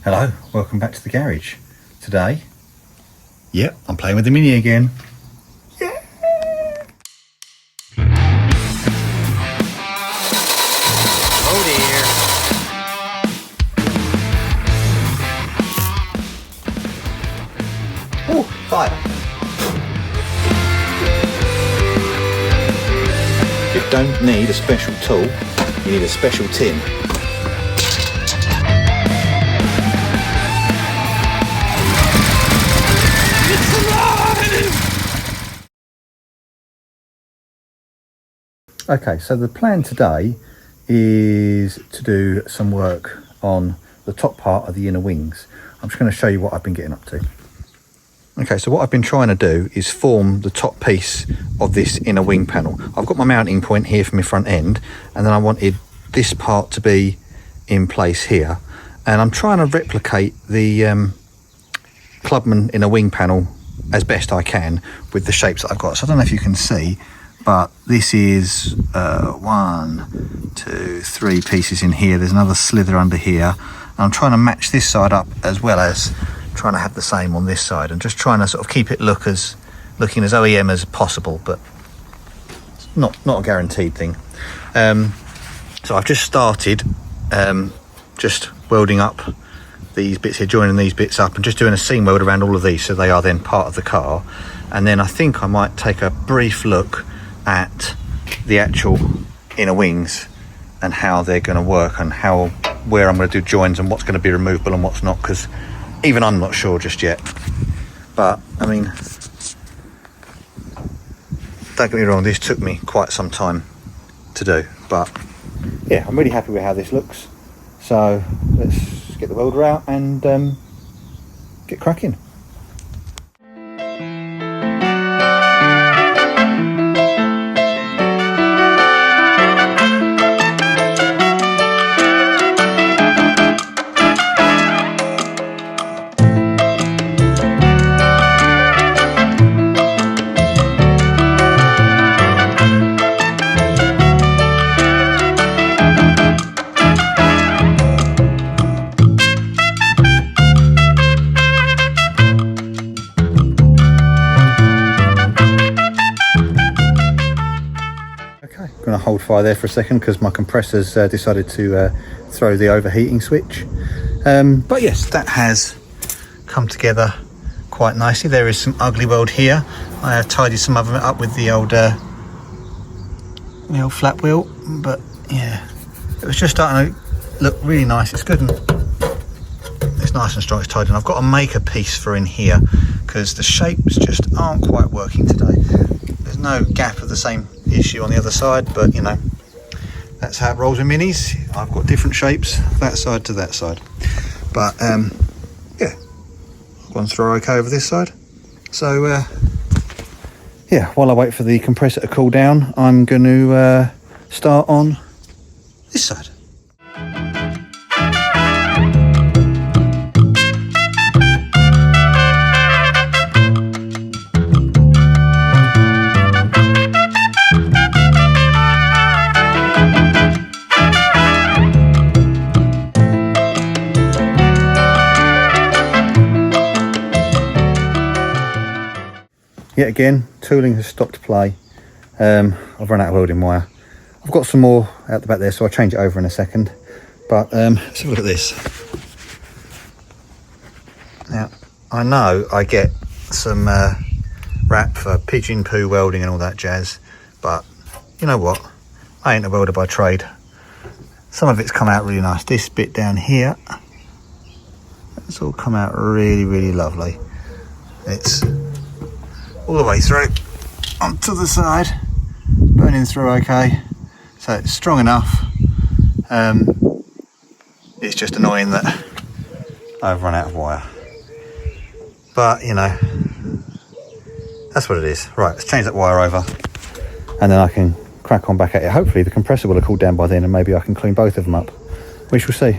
Hello, welcome back to the garage. Today, yep, I'm playing with the Mini again. Yeah! Oh dear. Oh, fire. You don't need a special tool, you need a special tin. Okay, so the plan today is to do some work on the top part of the inner wings. I'm just going to show you what I've been getting up to. Okay, so what I've been trying to do is form the top piece of this inner wing panel. I've got my mounting point here for my front end, and then I wanted this part to be in place here. And I'm trying to replicate the Clubman inner wing panel as best I can with the shapes that I've got. So I don't know if you can see, but this is 1, 2, 3 pieces in here. There's another slither under here. And I'm trying to match this side up as well as trying to have the same on this side, and just trying to sort of keep it looking as OEM as possible, but it's not a guaranteed thing. So I've just started just welding up these bits here, joining these bits up, and just doing a seam weld around all of these so they are then part of the car. And then I think I might take a brief look at the actual inner wings and how they're going to work, and where I'm going to do joins and what's going to be removable and what's not, because even I'm not sure just yet. But I mean, don't get me wrong, this took me quite some time to do, but yeah, I'm really happy with how this looks. So let's get the welder out and get cracking. Okay, I'm going to hold fire there for a second because my compressor's decided to throw the overheating switch. But yes, that has come together quite nicely. There is some ugly weld here. I have tidied some of it up with the old flap wheel, but yeah, it was just starting to look really nice. It's good and it's nice and strong, it's tidy. And I've got to make a piece for in here because the shapes just aren't quite working today. There's no gap of the same issue on the other side, but you know, that's how it rolls with minis. I've got different shapes that side to that side, but yeah, one's throw okay over this side. So yeah, while I wait for the compressor to cool down, I'm going to start on this side. Yet again, tooling has stopped play. I've run out of welding wire. I've got some more out the back there, so I'll change it over in a second. But let's have a look at this. Now, I know I get some rap for pigeon poo welding and all that jazz, but you know what? I ain't a welder by trade. Some of it's come out really nice. This bit down here, it's all come out really, really lovely. It's all the way through onto the side, burning through okay, so it's strong enough. It's just annoying that I've run out of wire, but you know, that's what it is. Right, let's change that wire over and then I can crack on back at it. Hopefully the compressor will have cooled down by then and maybe I can clean both of them up. We shall see.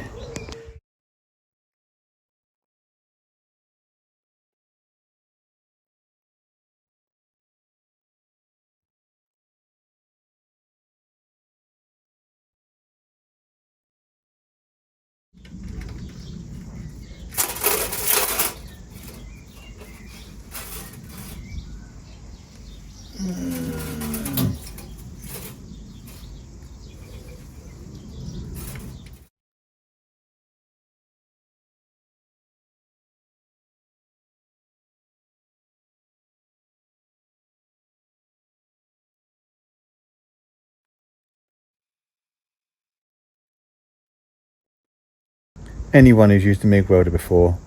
Anyone who's used a MIG welder before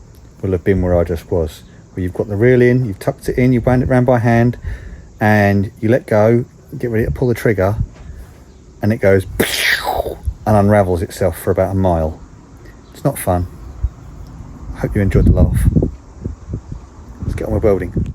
will have been where I just was, where you've got the reel in, you've tucked it in, you wound it round by hand, and you let go, get ready to pull the trigger, and it goes and unravels itself for about a mile. It's not fun. I hope you enjoyed the laugh. Let's get on with welding.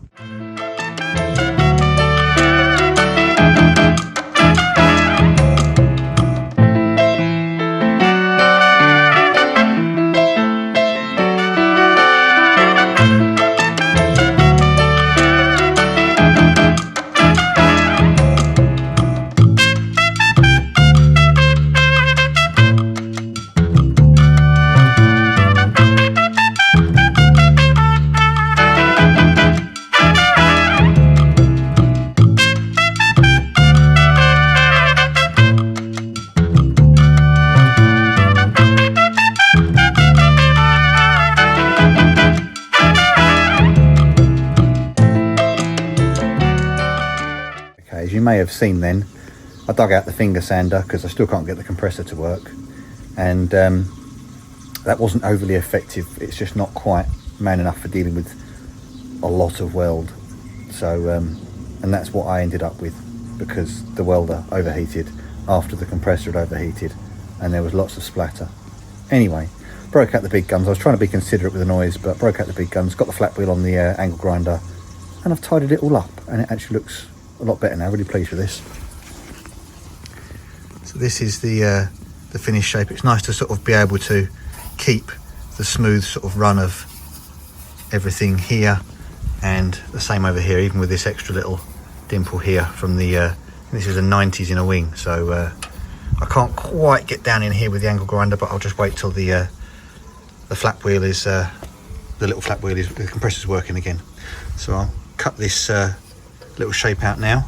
As you may have seen then, I dug out the finger sander because I still can't get the compressor to work, and that wasn't overly effective. It's just not quite man enough for dealing with a lot of weld. So and that's what I ended up with, because the welder overheated after the compressor had overheated and there was lots of splatter. Anyway, broke out the big guns. I was trying to be considerate with the noise, but broke out the big guns, got the flat wheel on the angle grinder, and I've tidied it all up, and it actually looks a lot better now. Really pleased with this. So this is the finished shape. It's nice to sort of be able to keep the smooth sort of run of everything here, and the same over here, even with this extra little dimple here from the this is a 90s in a wing. So I can't quite get down in here with the angle grinder, but I'll just wait till the flap wheel is the little flap wheel is, the compressor's working again. So I'll cut this little shape out now.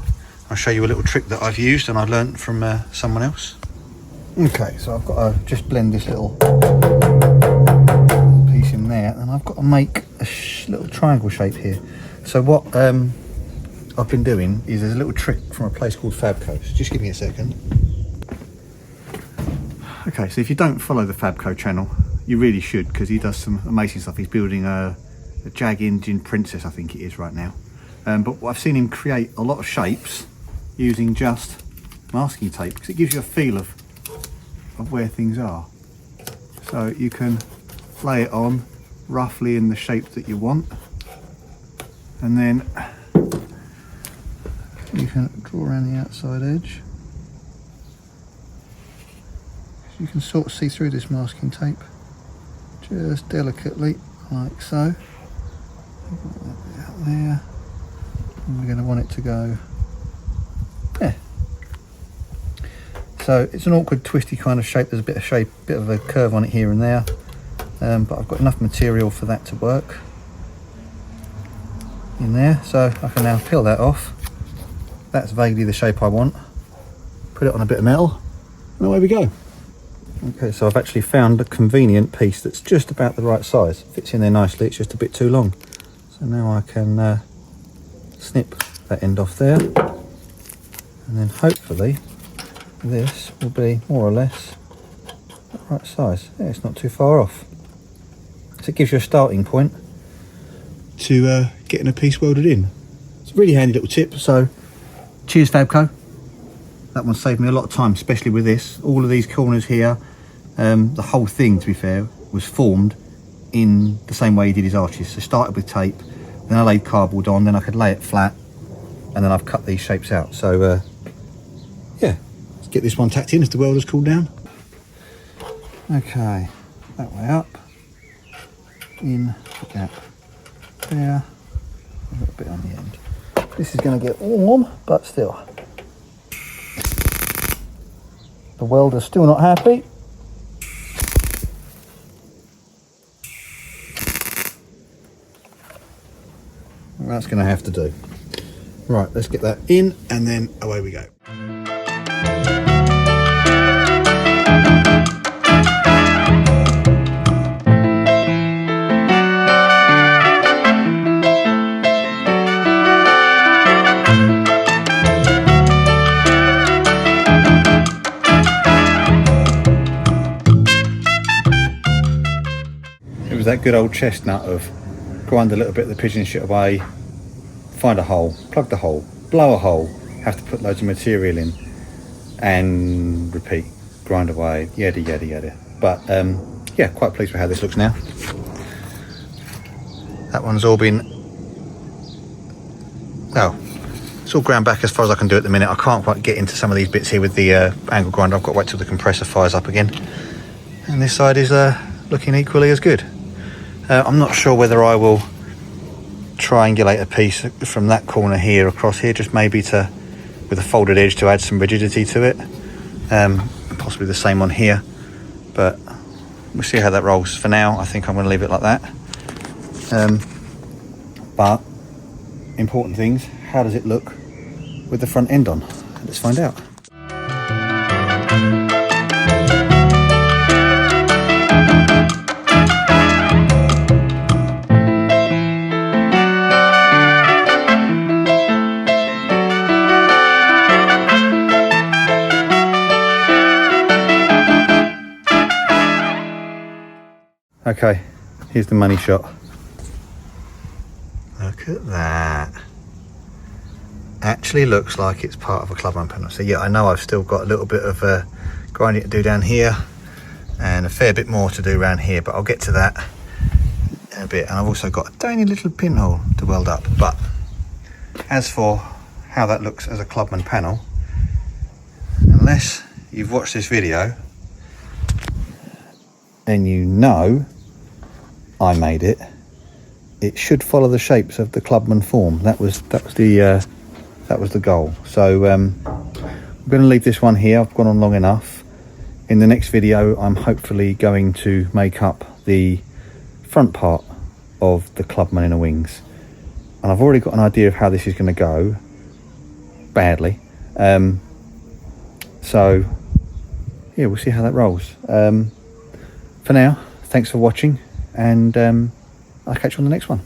I'll show you a little trick that I've used and I learnt from someone else. Okay, so I've got to just blend this little piece in there, and I've got to make a little triangle shape here. So what I've been doing is there's a little trick from a place called Fabco. So just give me a second. Okay, so if you don't follow the Fabco channel, you really should, because he does some amazing stuff. He's building a Jag engine Princess, I think it is right now. But I've seen him create a lot of shapes using just masking tape, because it gives you a feel of where things are. So you can lay it on roughly in the shape that you want, and then you can draw around the outside edge. You can sort of see through this masking tape just delicately, like so. Out there. And we're going to want it to go there. So it's an awkward twisty kind of shape. There's a bit of a curve on it here and there, but I've got enough material for that to work in there. So I can now peel that off. That's vaguely the shape I want. Put it on a bit of metal, and away we go. Okay, so I've actually found a convenient piece that's just about the right size. Fits in there nicely, it's just a bit too long. So now I can snip that end off there, and then hopefully this will be more or less the right size. Yeah, it's not too far off. So it gives you a starting point to getting a piece welded in. It's a really handy little tip, so cheers Fabco. That one saved me a lot of time, especially with this. All of these corners here, the whole thing, to be fair, was formed in the same way he did his arches. So started with tape, then I laid cardboard on, then I could lay it flat, and then I've cut these shapes out. So yeah, let's get this one tacked in as the welder's cooled down. Okay, that way up, in the gap there, a little bit on the end. This is going to get warm, but still. The welder's still not happy. That's going to have to do. Right, let's get that in and then away we go. It was that good old chestnut of grind a little bit of the pigeon shit away, find a hole, plug the hole, blow a hole, have to put loads of material in and repeat, grind away, yada yada yada. But yeah, quite pleased with how this looks now. That one's all been, oh, it's all ground back as far as I can do at the minute. I can't quite get into some of these bits here with the angle grinder. I've got to wait till the compressor fires up again. And this side is looking equally as good. I'm not sure whether I will triangulate a piece from that corner here across here, just maybe to, with a folded edge, to add some rigidity to it. Possibly the same on here, but we'll see how that rolls. For now, I think I'm going to leave it like that. But important things, how does it look with the front end on? Let's find out. Okay, here's the money shot. Look at that. Actually looks like it's part of a Clubman panel. So yeah, I know I've still got a little bit of grinding to do down here and a fair bit more to do around here, but I'll get to that in a bit. And I've also got a tiny little pinhole to weld up. But as for how that looks as a Clubman panel, unless you've watched this video, then you know I made it. It should follow the shapes of the Clubman form. That was the goal. So I'm going to leave this one here. I've gone on long enough. In the next video, I'm hopefully going to make up the front part of the Clubman inner wings, and I've already got an idea of how this is going to go. Badly. So yeah, we'll see how that rolls. For now, thanks for watching, and I'll catch you on the next one.